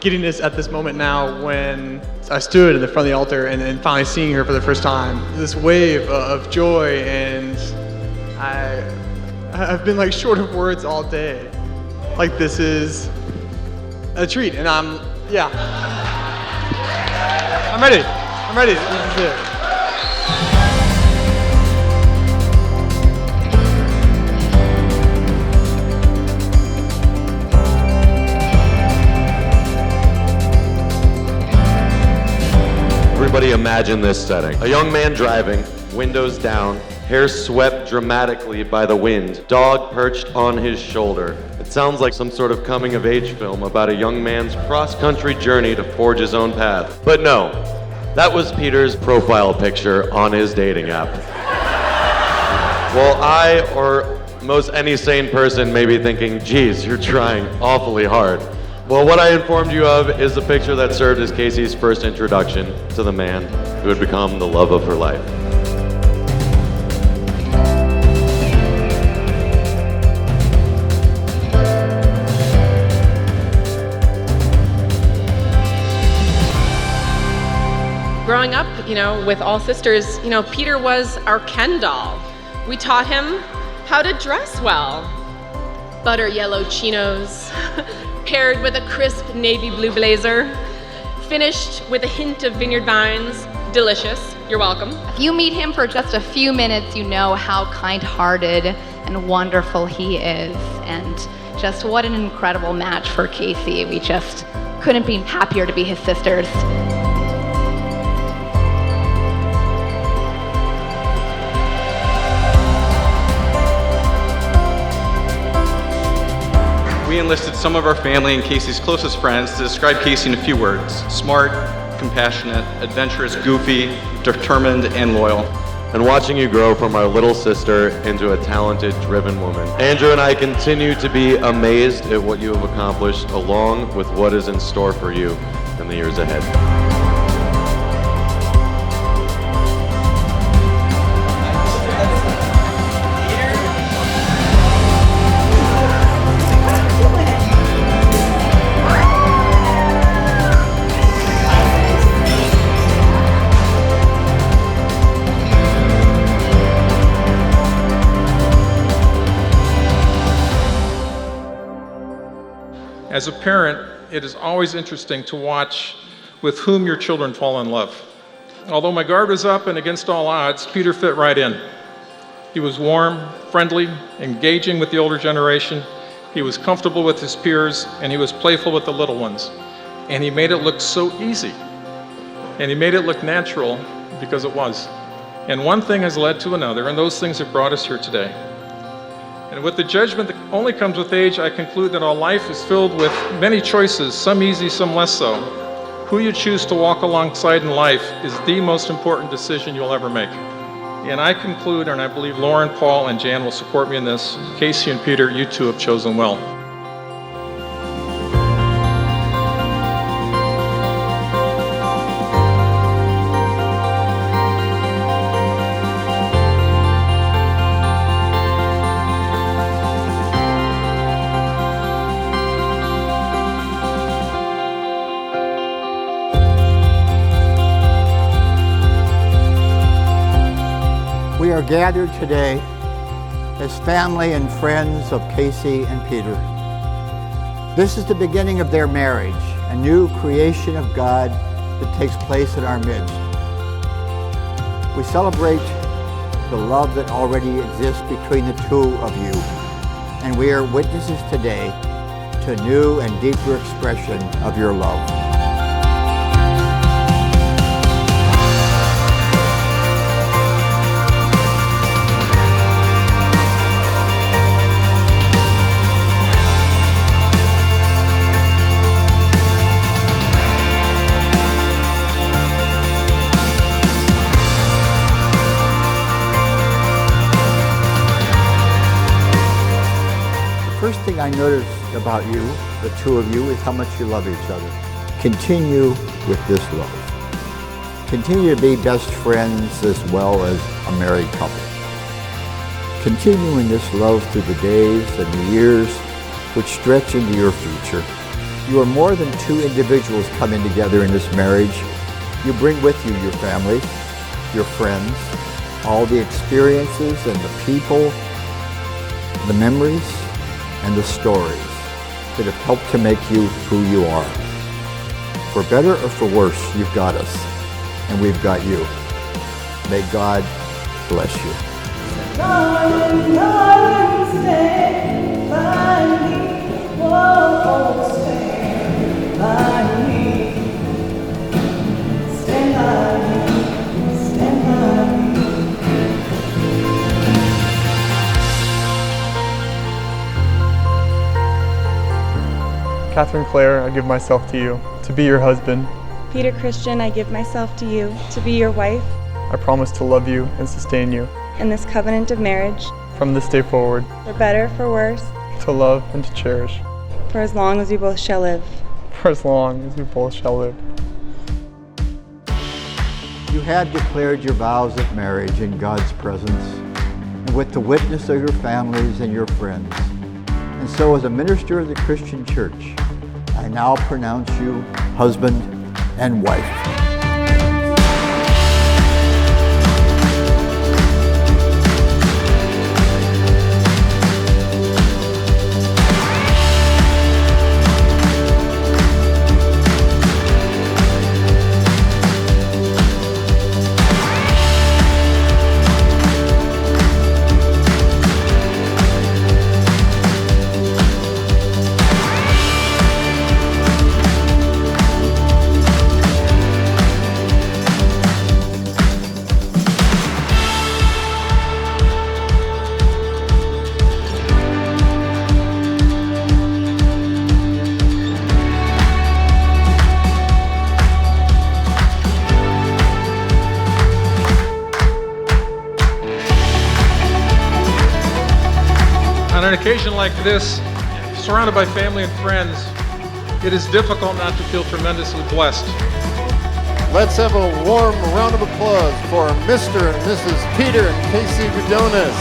giddiness at this moment now when I stood in the front of the altar and finally seeing her for the first time. This wave of joy, and I've been like short of words all day. Like, this is a treat, and I'm ready. This is it. Everybody imagine this setting. A young man driving, windows down, hair swept dramatically by the wind, dog perched on his shoulder. It sounds like some sort of coming-of-age film about a young man's cross-country journey to forge his own path. But no, that was Peter's profile picture on his dating app. Well, I, or most any sane person, may be thinking, geez, you're trying awfully hard. Well, what I informed you of is the picture that served as Casey's first introduction to the man who had become the love of her life. Growing up, with all sisters, Peter was our Ken doll. We taught him how to dress well. Butter yellow chinos, paired with a crisp navy blue blazer, finished with a hint of vineyard vines. Delicious. You're welcome. If you meet him for just a few minutes, you know how kind-hearted and wonderful he is, and just what an incredible match for Casey. We just couldn't be happier to be his sisters. We enlisted some of our family and Casey's closest friends to describe Casey in a few words: smart, compassionate, adventurous, goofy, determined, and loyal. And watching you grow from our little sister into a talented, driven woman. Andrew and I continue to be amazed at what you have accomplished, along with what is in store for you in the years ahead. As a parent, it is always interesting to watch with whom your children fall in love. Although my guard was up and against all odds, Peter fit right in. He was warm, friendly, engaging with the older generation. He was comfortable with his peers, and he was playful with the little ones. And he made it look so easy. And he made it look natural, because it was. And one thing has led to another, and those things have brought us here today. And with the judgment that only comes with age, I conclude that our life is filled with many choices, some easy, some less so. Who you choose to walk alongside in life is the most important decision you'll ever make. And I conclude, and I believe Lauren, Paul, and Jan will support me in this, Casey and Peter, you two have chosen well. We are gathered today as family and friends of Casey and Peter. This is the beginning of their marriage, a new creation of God that takes place in our midst. We celebrate the love that already exists between the two of you, and we are witnesses today to a new and deeper expression of your love. First thing I noticed about you, the two of you, is how much you love each other. Continue with this love. Continue to be best friends as well as a married couple. Continue in this love through the days and the years which stretch into your future. You are more than two individuals coming together in this marriage. You bring with you your family, your friends, all the experiences and the people, the memories, and the stories that have helped to make you who you are. For better or for worse, you've got us, and we've got you. May God bless you. Darling, darling, stay by me. Whoa, stay by me. Stand by me. Stand by me. Catherine Clare, I give myself to you, to be your husband. Peter Christian, I give myself to you, to be your wife, I promise to love you and sustain you. in this covenant of marriage, From this day forward, for better, for worse, to love and to cherish, for as long as we both shall live. for as long as we both shall live. You have declared your vows of marriage in God's presence and with the witness of your families and your friends. And so as a minister of the Christian Church, I now pronounce you husband and wife. On an occasion like this, surrounded by family and friends, it is difficult not to feel tremendously blessed. Let's have a warm round of applause for Mr. and Mrs. Peter and Casey Gudonis.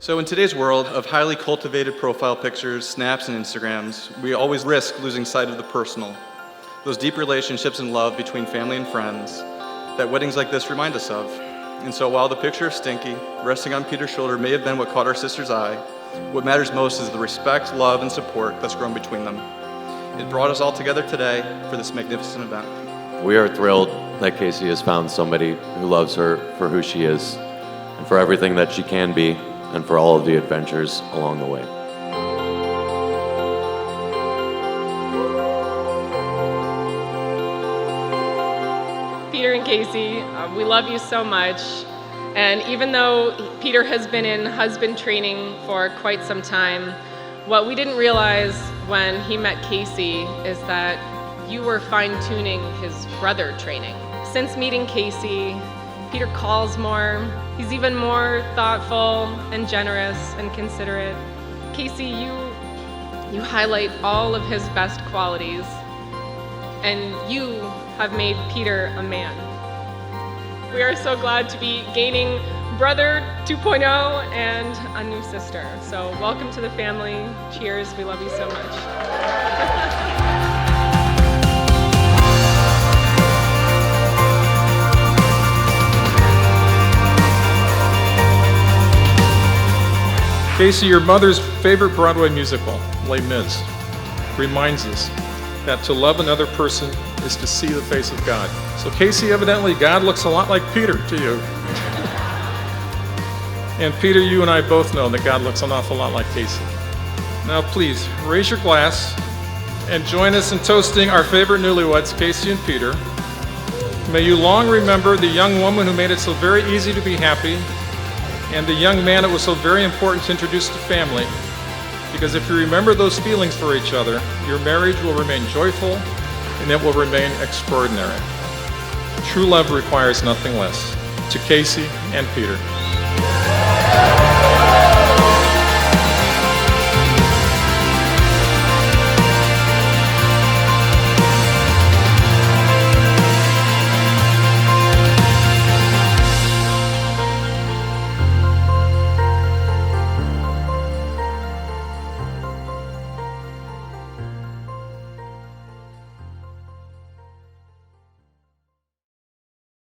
So in today's world of highly cultivated profile pictures, snaps, and Instagrams, we always risk losing sight of the personal, those deep relationships and love between family and friends that weddings like this remind us of. And so while the picture of Stinky resting on Peter's shoulder may have been what caught our sister's eye, what matters most is the respect, love, and support that's grown between them. It brought us all together today for this magnificent event. We are thrilled that Casey has found somebody who loves her for who she is and for everything that she can be and for all of the adventures along the way. Peter and Casey, we love you so much. And even though Peter has been in husband training for quite some time, what we didn't realize when he met Casey is that you were fine-tuning his brother training. Since meeting Casey, Peter calls more. He's even more thoughtful and generous and considerate. Casey, you highlight all of his best qualities, and you have made Peter a man. We are so glad to be gaining brother 2.0 and a new sister. So welcome to the family. Cheers. We love you so much. Casey, your mother's favorite Broadway musical, Les Mis, reminds us that to love another person is to see the face of God. So Casey, evidently God looks a lot like Peter to you. And Peter, you and I both know that God looks an awful lot like Casey. Now please, raise your glass and join us in toasting our favorite newlyweds, Casey and Peter. May you long remember the young woman who made it so very easy to be happy, and the young man it was so very important to introduce to family. Because if you remember those feelings for each other, your marriage will remain joyful and it will remain extraordinary. True love requires nothing less. To Casey and Peter.